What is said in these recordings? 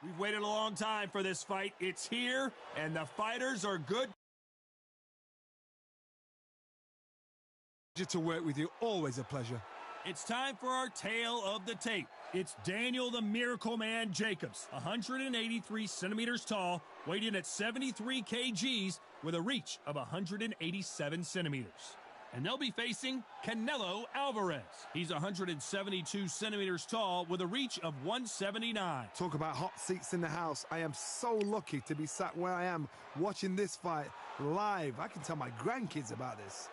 We've waited a long time for this fight. It's here, and the fighters are good. Pleasure to work with you. Always a pleasure. It's time for our tale of the tape. It's Daniel the Miracle Man Jacobs, 183 centimeters tall, weighed in at 73 kgs with a reach of 187 centimeters. And they'll be facing Canelo Alvarez. He's 172 centimeters tall with a reach of 179. Talk about hot seats in the house. I am so lucky to be sat where I am watching this fight live. I can tell my grandkids about this.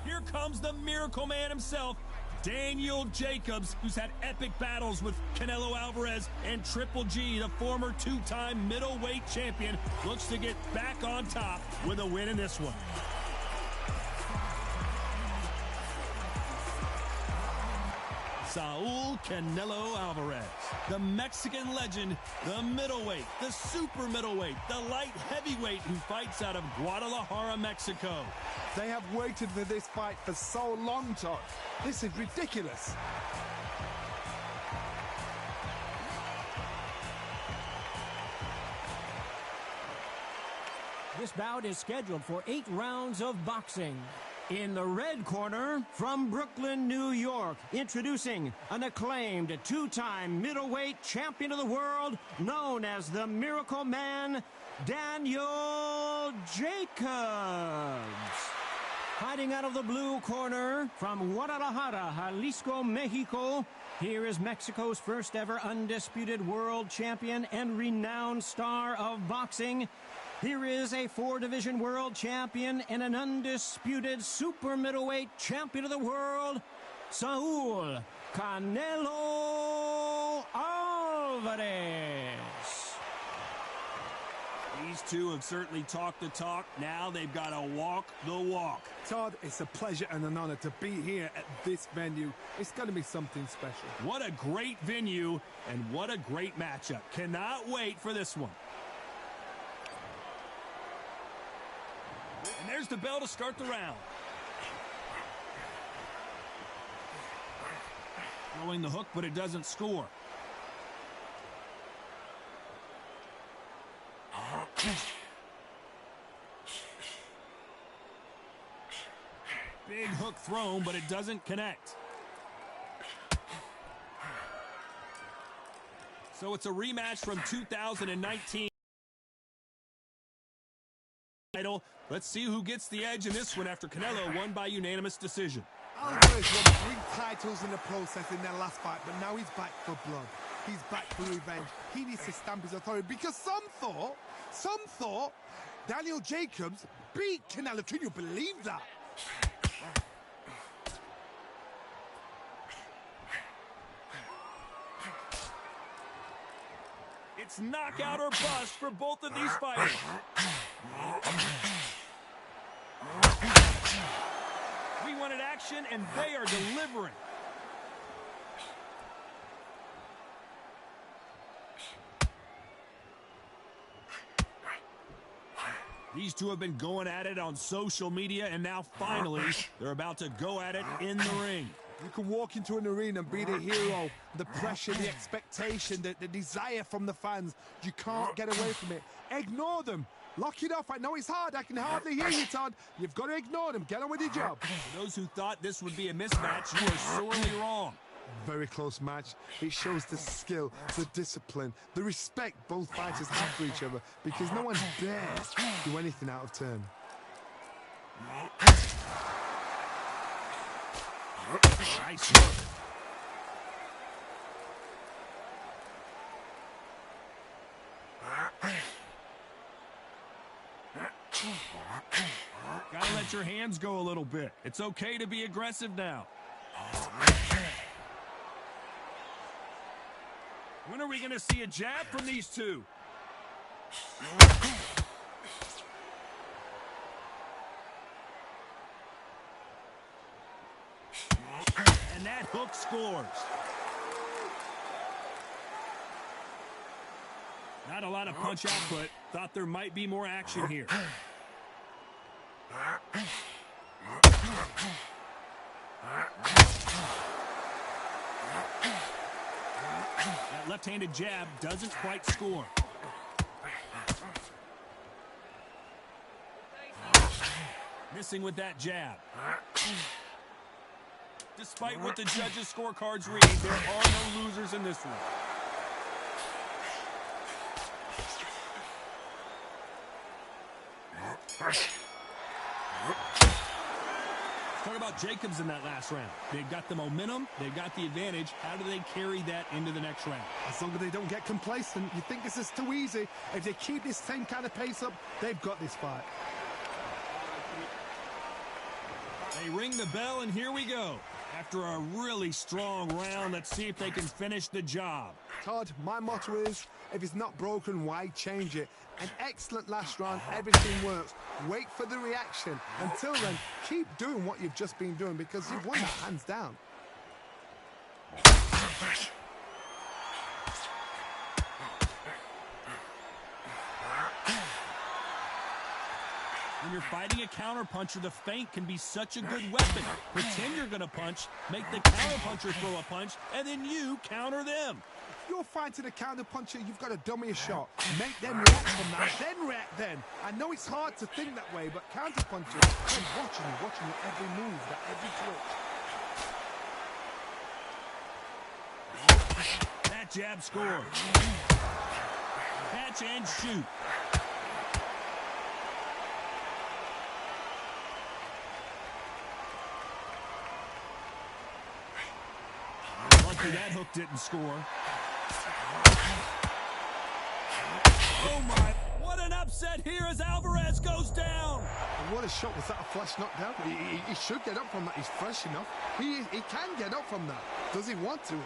Here comes the Miracle Man himself, Daniel Jacobs, who's had epic battles with Canelo Alvarez and Triple G, the former two-time middleweight champion, looks to get back on top with a win in this one. Saul Canelo Alvarez, the Mexican legend, the middleweight, the super middleweight, the light heavyweight who fights out of Guadalajara, Mexico. They have waited for this fight for so long, Todd. This is ridiculous. This bout is scheduled for 8 rounds of boxing. In the red corner, from Brooklyn, New York, introducing an acclaimed two-time middleweight champion of the world, known as the Miracle Man, Daniel Jacobs. Hiding out of the blue corner, from Guadalajara, Jalisco, Mexico, here is Mexico's first ever undisputed world champion and renowned star of boxing. Here is a 4-division world champion and an undisputed super middleweight champion of the world, Saul Canelo Alvarez. These two have certainly talked the talk. Now they've got to walk the walk. Todd, it's a pleasure and an honor to be here at this venue. It's going to be something special. What a great venue and what a great matchup. Cannot wait for this one. And there's the bell to start the round. Throwing the hook, but it doesn't score. Big hook thrown, but it doesn't connect. So it's a rematch from 2019. Let's see who gets the edge in this one after Canelo won by unanimous decision. Alvarez won 3 titles in the process in their last fight, but now he's back for blood. He's back for revenge. He needs to stamp his authority because some thought Daniel Jacobs beat Canelo. Can you believe that? It's knockout or bust for both of these fighters. We wanted action, and they are delivering. These two have been going at it on social media, and now finally they're about to go at it in the ring. You can walk into an arena and be the hero. The pressure, the expectation, the desire from the fans. You can't get away from it. Ignore them. Lock it off. I know it's hard. I can hardly hear you, Todd. You've got to ignore them. Get on with your job. For those who thought this would be a mismatch, you are sorely wrong. Very close match. It shows the skill, the discipline, the respect both fighters have for each other because no one dares do anything out of turn. Nice work. Gotta let your hands go a little bit. It's okay to be aggressive now. When are we going to see a jab from these two? And that hook scores. Not a lot of punch output. Thought there might be more action here. That left-handed jab doesn't quite score. Missing with that jab. Despite what the judges' scorecards read, there are no losers in this one. Talk about Jacobs in that last round. They've got the momentum. They've got the advantage. How do they carry that into the next round? As long as they don't get complacent, you think this is too easy. If they keep this same kind of pace up, they've got this fight. They ring the bell, and here we go. After a really strong round, let's see if they can finish the job. Todd, my motto is, if it's not broken, why change it? An excellent last round, everything works. Wait for the reaction. Until then, keep doing what you've just been doing because you've won that hands down. When you're fighting a counterpuncher, the feint can be such a good weapon. Pretend you're going to punch, make the counterpuncher throw a punch, and then you counter them. If you're fighting a counterpuncher, you've got to dummy a shot. Make them react from that, then react then. I know it's hard to think that way, but counterpunchers, they're watching you every move, every twitch. That jab scored. Catch and shoot. That hook didn't score. Oh my, what an upset here as Alvarez goes down. And what a shot, was that a flash knockdown? He should get up from that, he's fresh enough. He can get up from that. Does he want to?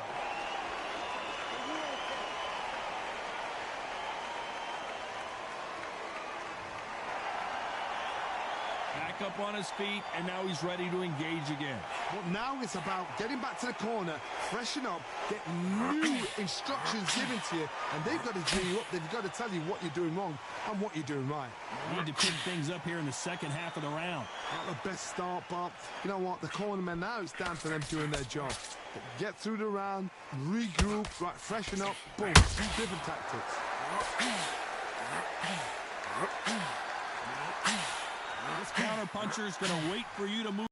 Back up on his feet, and now he's ready to engage again. Well, now it's about getting back to the corner, freshen up, get new instructions given to you, and they've got to G you up. They've got to tell you what you're doing wrong and what you're doing right. You need to pick things up here in the second half of the round. Not the best start, but you know what? The cornermen now, it's down to them doing their job. Get through the round, regroup, right, freshen up, boom, different tactics. This counterpuncher is going to wait for you to move.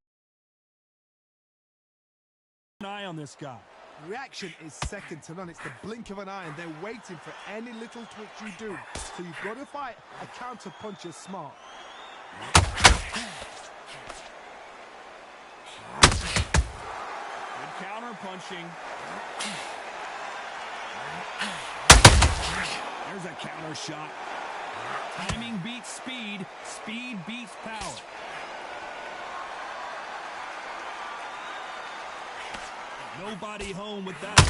An eye on this guy. Reaction is second to none. It's the blink of an eye, and they're waiting for any little twitch you do. So you've got to fight a counterpuncher smart. Good counterpunching. There's a counter shot. Timing beats speed. Speed beats power. Nobody home with that.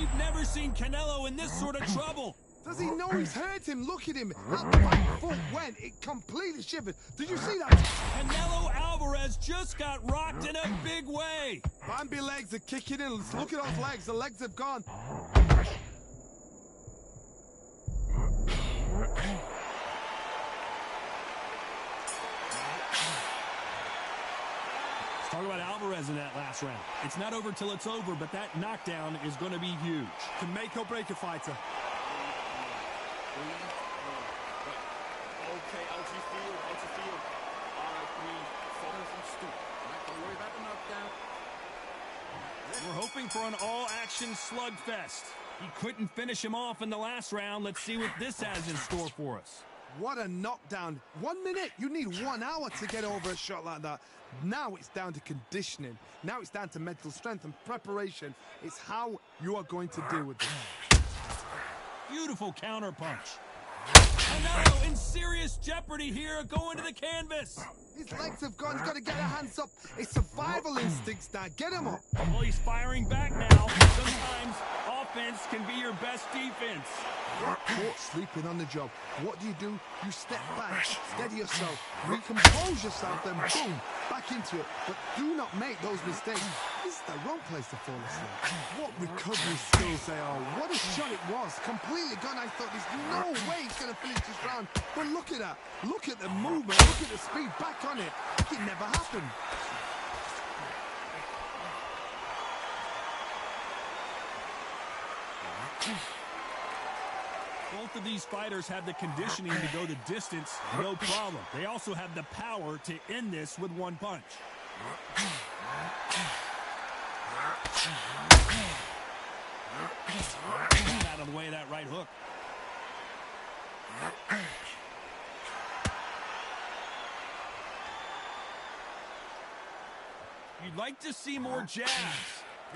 You've never seen Canelo in this sort of trouble. Does he know he's hurt him? Look at him. How the back foot went. It completely shivered. Did you see that? Canelo Alvarez just got rocked in a big way. Bambi legs are kicking in. Let's look at those legs. The legs have gone. Talk about Alvarez in that last round. It's not over till it's over, but that knockdown is going to be huge. Can make or break a fighter. Okay, how's you feel? How's you feel? Don't worry about the knockdown. We're hoping for an all-action slugfest. He couldn't finish him off in the last round. Let's see what this has in store for us. What a knockdown. 1 minute. You need 1 hour to get over a shot like that. Now it's down to conditioning. Now it's down to mental strength and preparation. It's how you are going to deal with this. Beautiful counterpunch. Canelo in serious jeopardy here, going to the canvas. His legs have gone. He's got to get his hands up. It's survival instincts now. Get him up. Well, he's firing back now. Sometimes offense can be your best defense. Caught sleeping on the job. What do? You step back, steady yourself, recompose yourself, then boom, back into it. But do not make those mistakes. This is the wrong place to fall asleep. What recovery skills they are. What a shot it was. Completely gone. I thought there's no way he's going to finish this round. But look at that. Look at the movement. Look at the speed. Back on it. It never happened. Both of these fighters have the conditioning to go the distance, no problem. They also have the power to end this with one punch. Out of the way of that right hook. You'd like to see more jabs.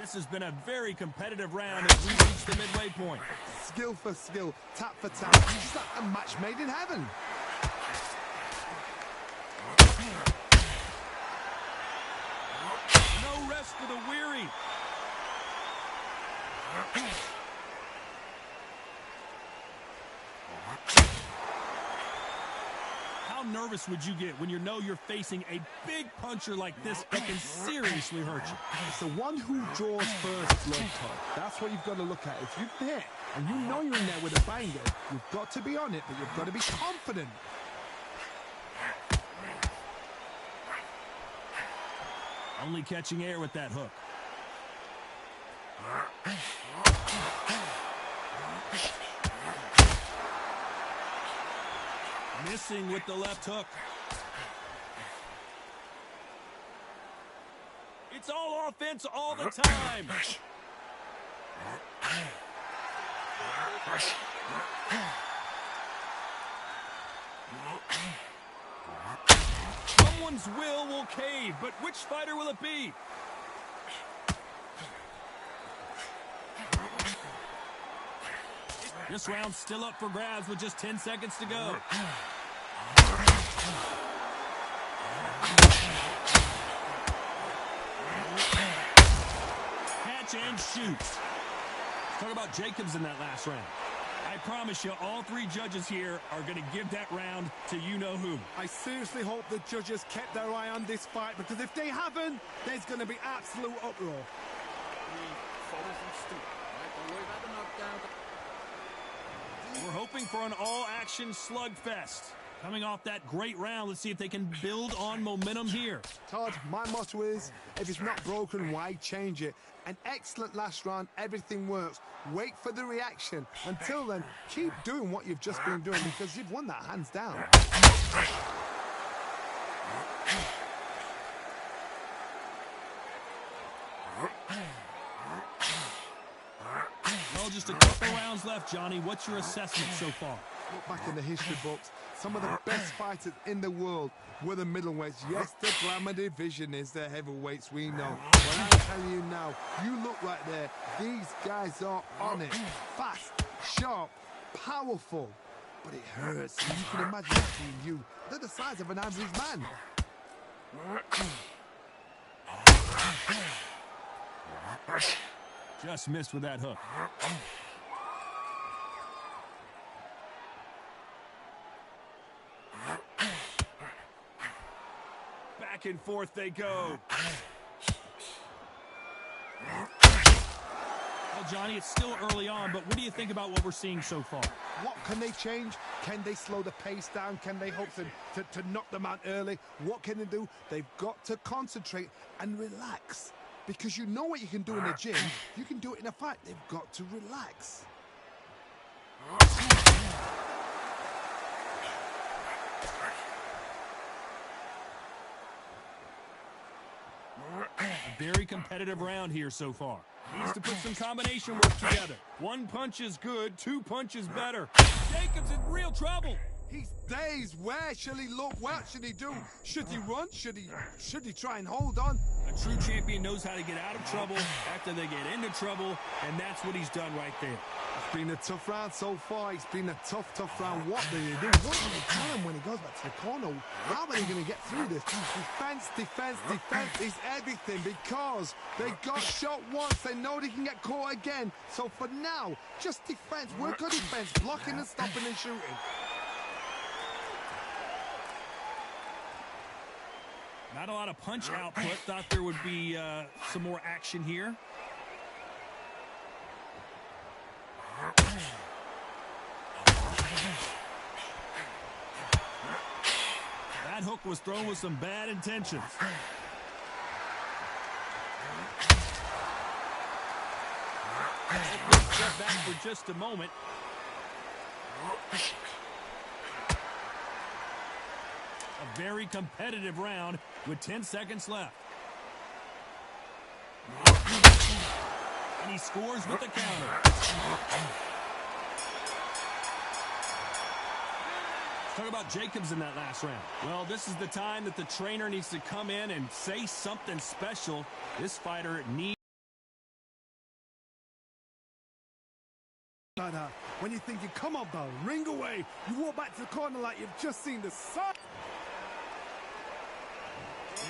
This has been a very competitive round as we reach the midway point. Skill for skill, tap for tap. It's like a match made in heaven. No rest for the weary. How nervous would you get when you know you're facing a big puncher like this that can seriously hurt you? It's the one who draws first blood, Todd. That's what you've got to look at. If you've hit and you know you're in there with a banger, you've got to be on it, but you've got to be confident. Only catching air with that hook. Missing with the left hook. It's all offense all the time. Someone's will cave, but which fighter will it be? This round's still up for grabs with just 10 seconds to go. Catch and shoot. Talk about Jacobs in that last round. I promise you, all three judges here are going to give that round to you-know-who. I seriously hope the judges kept their eye on this fight, because if they haven't, there's going to be absolute uproar. We're hoping for an all-action slugfest. Coming off that great round, let's see if they can build on momentum here. Todd, my motto is, if it's not broken, why change it? An excellent last round, everything works. Wait for the reaction. Until then, keep doing what you've just been doing, because you've won that hands down. Well, just a couple rounds left, Johnny. What's your assessment so far? Look back in the history books. Some of the best fighters in the world were the middleweights. Yes, the glamour division is the heavyweights, we know. But I'm telling you now, you look right there. These guys are on it. Fast, sharp, powerful. But it hurts. And you can imagine that being you. They're the size of an average man. Just missed with that hook. Back and forth they go. Well, Johnny, it's still early on, but what do you think about what we're seeing so far? What can they change? Can they slow the pace down? Can they hope to knock them out early? What can they do? They've got to concentrate and relax. Because you know what you can do in the gym, you can do it in a fight. They've got to relax. A very competitive round here so far. Needs to put some combination work together. One punch is good, two punches better. Jacobs in real trouble. He's dazed. Where shall he look? What should he do? Should he run? Should he try and hold on? A true champion knows how to get out of trouble after they get into trouble, and that's what he's done right there. It's been a tough round so far. It's been a tough round. What do you do? What do you tell him when he goes back to the corner? How are they going to get through this? Defense is everything, because they got shot once. They know they can get caught again. So for now, just defense. Work on defense. Blocking and stopping and shooting. Not a lot of punch output. Thought there would be some more action here. That hook was thrown with some bad intentions. Let's step back for just a moment. A very competitive round with 10 seconds left. And he scores with the counter. Let's talk about Jacobs in that last round. Well, this is the time that the trainer needs to come in and say something special. This fighter needs... When you're thinking, come on, Bo, ring away. You walk back to the corner like you've just seen the sun.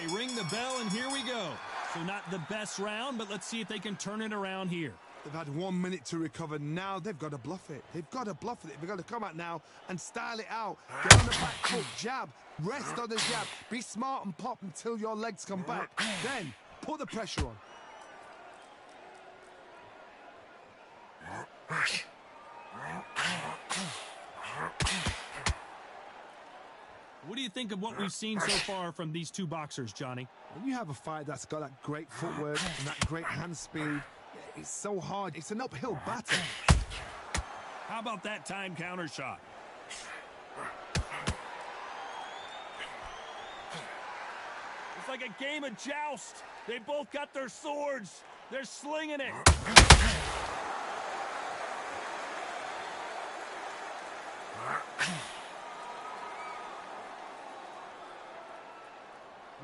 They ring the bell, and here we go. So not the best round, but let's see if they can turn it around here. They've had 1 minute to recover. Now they've got to bluff it. They've got to bluff it. They've got to come out now and style it out. Get on the back foot, jab, rest on the jab. Be smart and pop until your legs come back. Then put the pressure on. What do you think of what we've seen so far from these two boxers, Johnny? When you have a fight that's got that great footwork and that great hand speed, it's so hard. It's an uphill battle. How about that time counter shot? It's like a game of joust. They both got their swords. They're slinging it.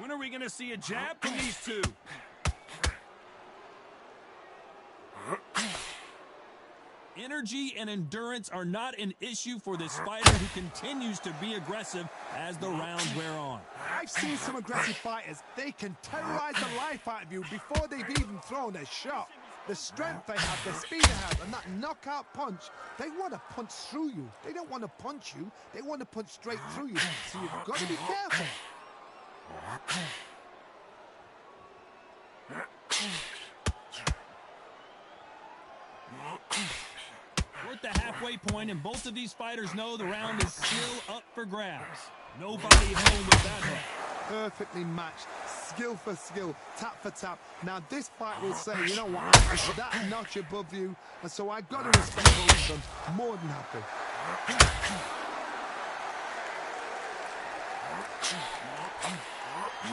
When are we going to see a jab from these two? Energy and endurance are not an issue for this fighter who continues to be aggressive as the rounds wear on. I've seen some aggressive fighters. They can terrorize the life out of you before they've even thrown a shot. The strength they have, the speed they have, and that knockout punch, they want to punch through you. They don't want to punch you. They want to punch straight through you. So you've got to be careful. We're at the halfway point, and both of these fighters know the round is still up for grabs. Nobody home with that hook. Perfectly matched, skill for skill, tap for tap. Now this fight will say, you know what, it's that notch above you, and so I've got to respect both of them. More than happy.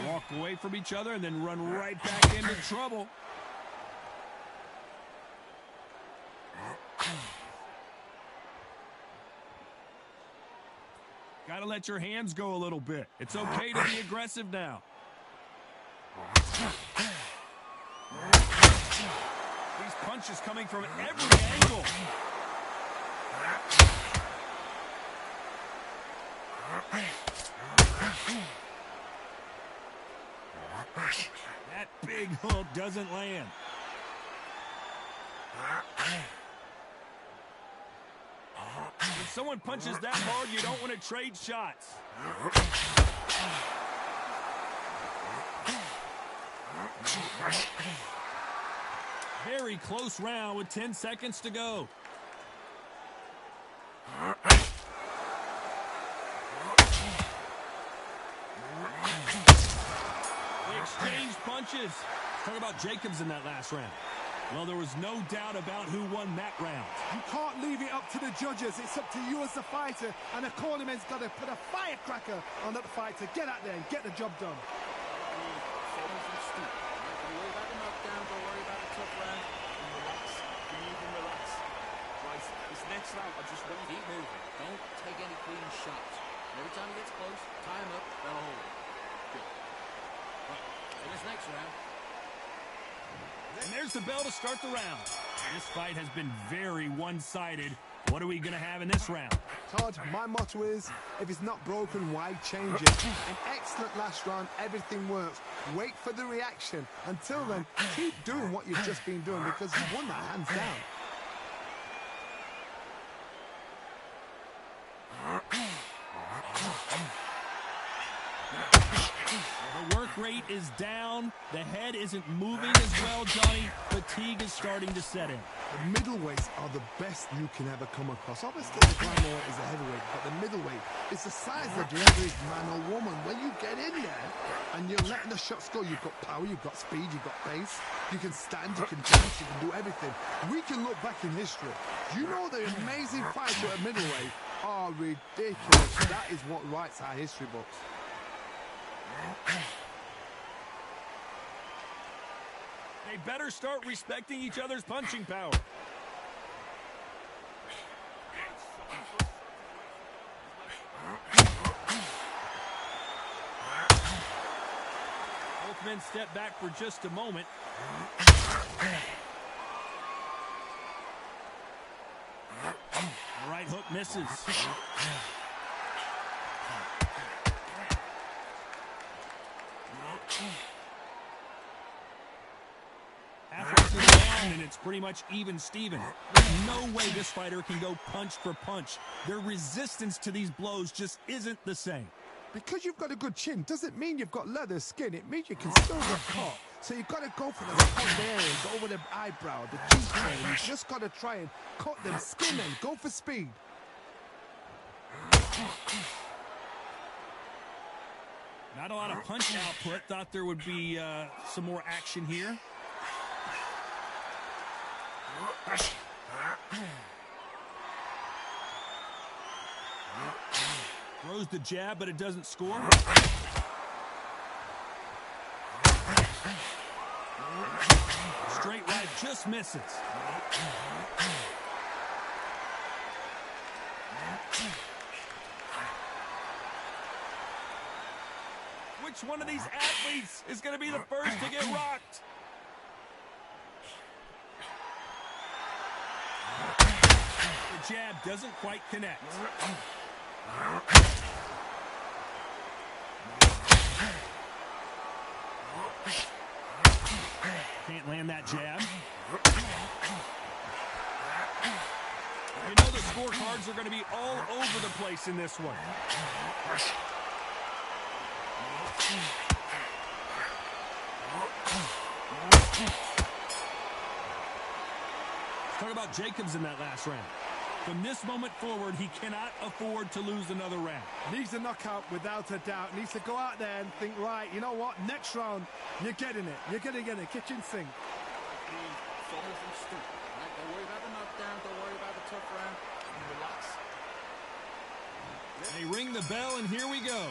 Walk away from each other and then run right back into trouble. Got to let your hands go a little bit. It's okay to be aggressive now. These punches coming from every angle. That big hook doesn't land. When someone punches that hard, you don't want to trade shots. Very close round with 10 seconds to go. They exchanged punches. Talk about Jacobs in that last round. Well, there was no doubt about who won that round. You can't leave it up to the judges. It's up to you as the fighter, and the cornerman's got to put a firecracker on that fight to get out there and get the job done. Don't worry about the knockdown. Don't worry about the tough round. And relax. You even relax. Right, this next round, I just want you to keep moving. Don't take any clean shots. Every time he gets close, tie him up, then hold it. Good. Right, in this next round. And there's the bell to start the round. This fight has been very one-sided. What are we going to have in this round? Todd, my motto is, if it's not broken, why change it? An excellent last round, everything works. Wait for the reaction. Until then, keep doing what you've just been doing because you won that hands down. The work rate is down. The head isn't moving as well, Johnny. Fatigue is starting to set in. The middleweights are the best you can ever come across. Obviously, the glamour is a heavyweight, but the middleweight is the size of the average man or woman. When you get in there and you're letting the shots go, you've got power, you've got speed, you've got pace. You can stand, you can dance, you can do everything. We can look back in history. You know the amazing fights at middleweight are ridiculous. That is what writes our history books. They better start respecting each other's punching power. Both men step back for just a moment. The right hook misses. Halfway through the round, and it's pretty much even Steven. There's no way this fighter can go punch for punch. Their resistance to these blows just isn't the same. Because you've got a good chin doesn't mean you've got leather skin. It means you can still get caught. So you've got to go for the cut areas, over the eyebrow, the cheekbone. You've just got to try and cut them, skin them, go for speed. Not a lot of punch output. Thought there would be some more action here. Throws the jab, but it doesn't score. Straight right just misses. Which one of these athletes is going to be the first to get rocked? The jab doesn't quite connect. Can't land that jab. You know the scorecards are going to be all over the place in this one. Let's talk about Jacobs in that last round. From this moment forward, he cannot afford to lose another round. Needs a knockout without a doubt. Needs to go out there and think, right, you know what? Next round, you're getting it. You're going to get it. Kitchen sink. Some of them stupid. Right? Don't worry about the knockdown. Don't worry about the tough round. Relax. They ring the bell, and here we go.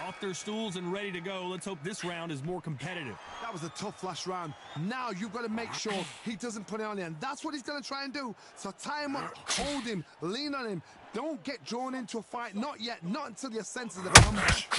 Off their stools and ready to go. Let's hope this round is more competitive. That was a tough last round. Now you've got to make sure he doesn't put it on there. And that's what he's going to try and do. So tie him up, hold him, lean on him. Don't get drawn into a fight. Not yet. Not until your senses have come back.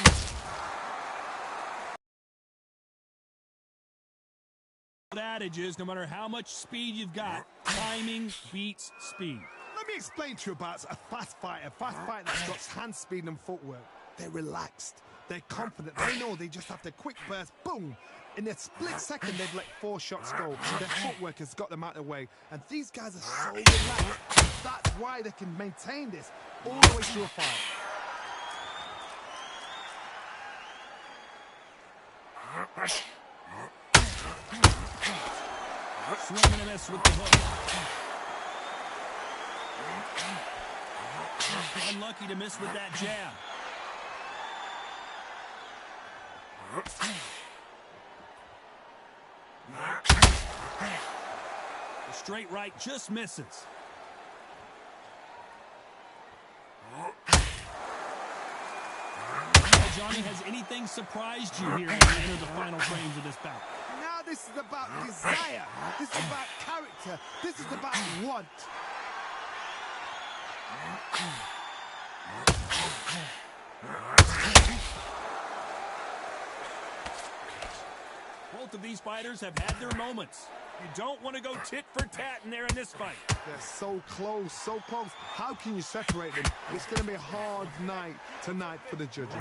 The adage is, no matter how much speed you've got, timing beats speed. Let me explain to you about a fast fighter. A fast fighter that's got hand speed and footwork. They're relaxed. They're confident. They know they just have to quick burst, boom. In a split second, they've let 4 shots go. Their footwork has got them out of the way. And these guys are so relaxed. That's why they can maintain this all the way through a fight. Swing and a miss with the hook. Unlucky to miss with that jab. The straight right just misses. Johnny, has anything surprised you here as we enter the final frames of this bout? Now this is about desire. This is about character. This is about want. Both of these fighters have had their moments. You don't want to go tit for tat in there in this fight. They're so close, so close. How can you separate them? It's going to be a hard night tonight for the judges.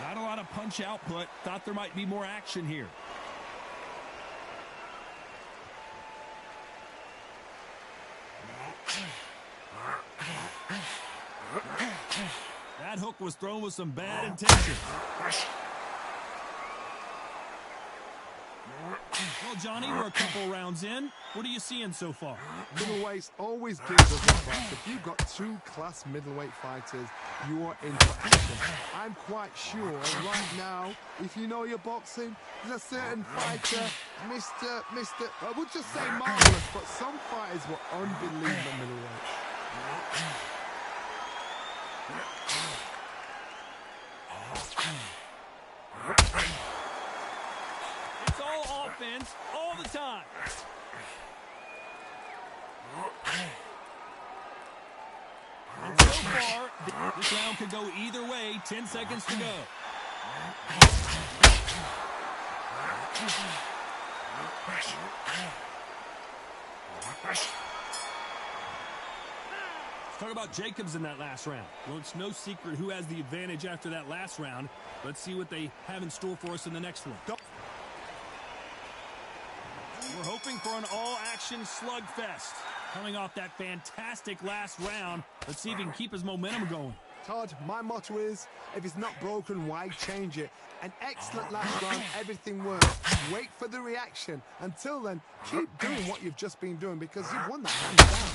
Not a lot of punch output. Thought there might be more action here. hook was thrown with some bad intention. Well, Johnny, we're a couple rounds in. What are you seeing so far? Middleweights always gives us a fight. If you've got two class middleweight fighters, you are in for action. I'm quite sure right now, if you know your boxing, there's a certain fighter, Mr. I would just say marvelous, but some fighters were unbelievable middleweight. It's all offense all the time. And so far, this round could go either way. 10 seconds to go. Let's talk about Jacobs in that last round. Well, it's no secret who has the advantage after that last round. Let's see what they have in store for us in the next one. We're hoping for an all-action slugfest. Coming off that fantastic last round, let's see if he can keep his momentum going. Todd, my motto is, if it's not broken, why change it? An excellent last round, everything works. Wait for the reaction. Until then, keep doing what you've just been doing because you've won that hands down.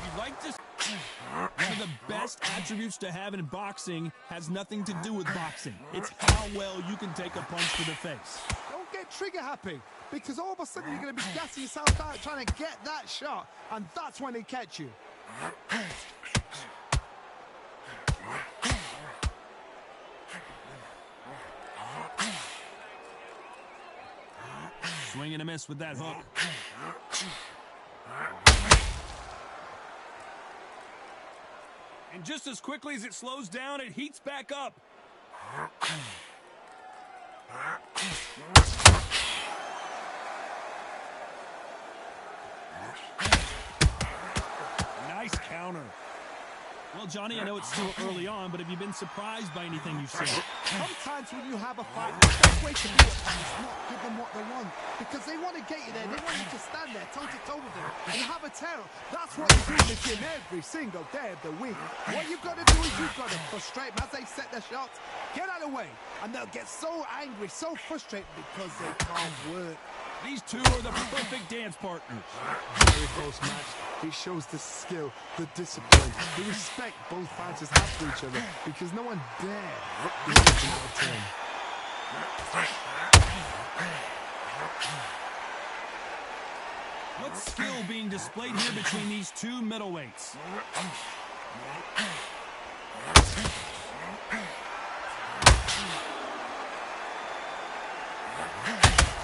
You'd like to... One of the best attributes to have in boxing has nothing to do with boxing. It's how well you can take a punch to the face. Don't get trigger happy because all of a sudden you're going to be gassing yourself out trying to get that shot, and that's when they catch you. Swing and a miss with that hook. And just as quickly as it slows down, it heats back up. Nice counter. Well, Johnny, I know it's still early on, but have you been surprised by anything you've seen? Sometimes when you have a fight, the best way to do it is not give them what they want. Because they want to get you there. They want you to stand there toe-to-toe with them and have a terror. That's what you do in the gym every single day of the week. What you've got to do is you've got to frustrate them as they set their shots. Get out of the way. And they'll get so angry, so frustrated because they can't work. These two are the perfect dance partners. Very close match. It shows the skill, the discipline, the respect both fighters have for each other because no one dare be taken out of turn. What skill being displayed here between these two middleweights?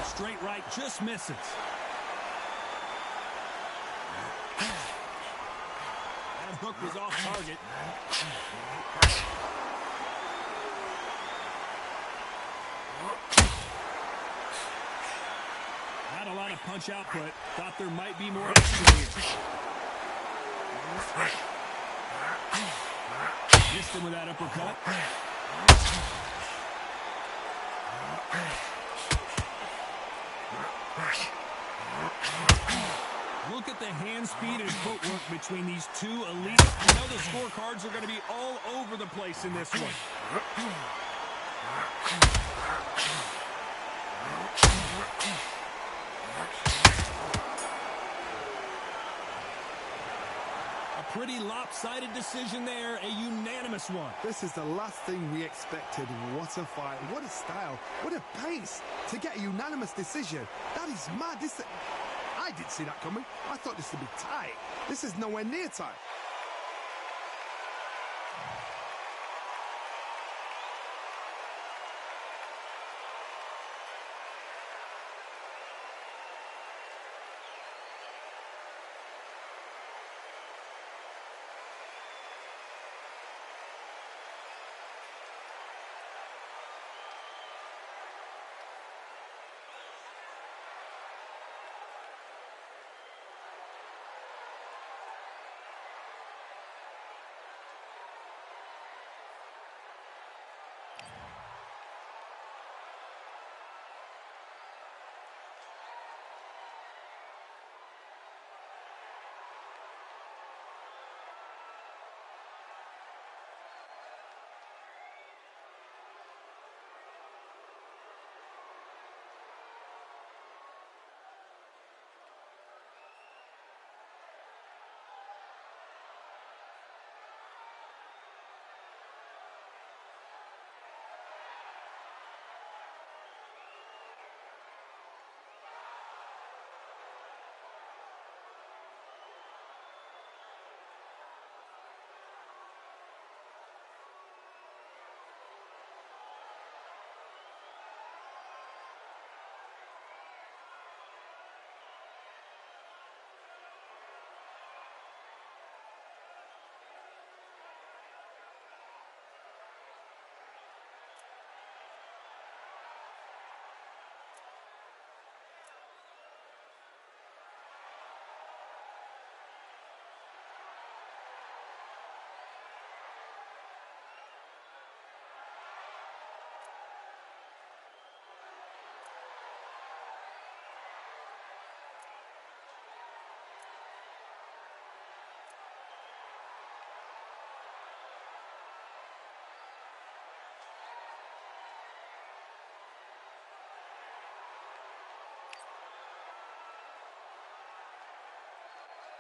Straight right just misses. That hook was off target. Not a lot of punch output. Thought there might be more action here. Missed him with that uppercut. Look at the hand speed and footwork between these two elites. You know the scorecards are going to be all over the place in this one. A pretty lopsided decision there, a unanimous one. This is the last thing we expected. What a fight, what a style, what a pace to get a unanimous decision. That is mad. I didn't see that coming. I thought this would be tight. This is nowhere near tight.